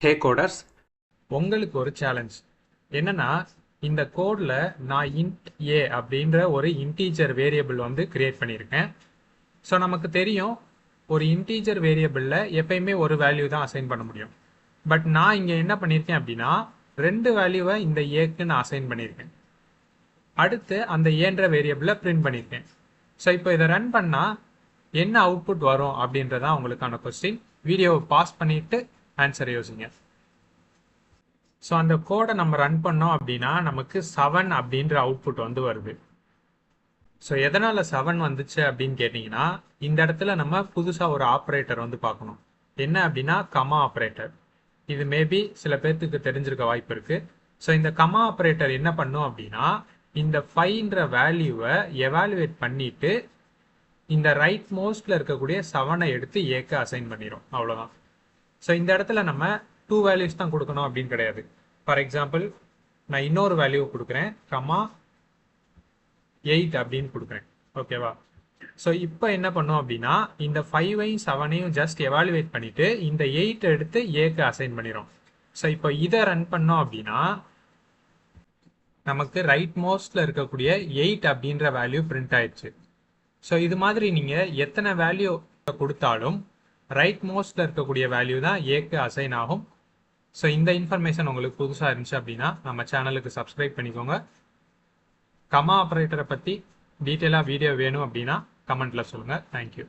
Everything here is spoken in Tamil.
ஹே கோடர்ஸ், உங்களுக்கு ஒரு சேலஞ்ச் என்னன்னா, இந்த கோடில் நான் இன்ட் ஏ அப்படின்ற ஒரு இன்டீஜர் வேரியபிள் வந்து கிரியேட் பண்ணியிருக்கேன். ஸோ நமக்கு தெரியும், ஒரு இன்டீஜர் வேரியபிளில் எப்பயுமே ஒரு வேல்யூ தான் அசைன் பண்ண முடியும். பட் நான் இங்கே என்ன பண்ணியிருக்கேன் அப்படின்னா, ரெண்டு வேல்யூவை இந்த ஏக்கு நான் அசைன் பண்ணியிருக்கேன். அடுத்து அந்த ஏன்ற வேரியபிளை பிரிண்ட் பண்ணியிருக்கேன். ஸோ இப்போ இதை ரன் பண்ணால் என்ன அவுட்புட் வரும் அப்படின்றதான் உங்களுக்கான கொஸ்டின். வீடியோவை பாஸ் பண்ணிட்டு ஆன்சர் யோசிங்க. ஸோ அந்த கோடை நம்ம ரன் பண்ணோம் அப்படின்னா நமக்கு 7 அப்படின்ற அவுட்புட் வந்து வருது. ஸோ எதனால் 7 வந்துச்சு அப்படின்னு கேட்டிங்கன்னா, இந்த இடத்துல நம்ம புதுசாக ஒரு ஆப்ரேட்டர் வந்து பார்க்கணும். என்ன அப்படின்னா கமா ஆப்ரேட்டர். இது மேபி சில பேர்த்துக்கு தெரிஞ்சிருக்க வாய்ப்பு இருக்குது. ஸோ இந்த கமா ஆப்ரேட்டர் என்ன பண்ணும் அப்படின்னா, இந்த 5ன்ற வேல்யூவை எவாலுவேட் பண்ணிட்டு இந்த ரைட் மோஸ்ட்ல இருக்கக்கூடிய 7ஐ எடுத்து ஏக்கு அசைன் பண்ணிடும். அவ்வளோதான். ஸோ இந்த இடத்துல நம்ம 2 வேல்யூஸ் தான் கொடுக்கணும் அப்படின்னு கிடையாது. ஃபார் எக்ஸாம்பிள், நான் இன்னொரு வேல்யூ கொடுக்குறேன், கமா 8 அப்படின்னு கொடுக்குறேன். ஓகேவா? ஸோ இப்போ என்ன பண்ணோம் அப்படின்னா, இந்த 5ஐயும் 7ஐயும் ஜஸ்ட் எவாலுவேட் பண்ணிட்டு இந்த 8 எடுத்து ஏக்கு அசைன் பண்ணிடும். ஸோ இப்போ இதை ரன் பண்ணோம் அப்படின்னா நமக்கு ரைட் மோஸ்ட்ல இருக்கக்கூடிய 8 அப்படின்ற வேல்யூ பிரிண்ட் ஆயிடுச்சு. ஸோ இது மாதிரி நீங்கள் எத்தனை வேல்யூ கொடுத்தாலும் ரைட் மோஸ்ட்ல இருக்கக்கூடிய வேல்யூ தான் ஏக்கு அசைன் ஆகும். ஸோ இந்த இன்ஃபர்மேஷன் உங்களுக்கு புதுசாக இருந்துச்சு அப்படின்னா நம்ம சேனலுக்கு சப்ஸ்கிரைப் பண்ணிக்கோங்க. கமா ஆப்ரேட்டரை பற்றி டீட்டெயிலாக வீடியோ வேணும் அப்படின்னா கமெண்ட்டில் சொல்லுங்கள். தேங்க்யூ.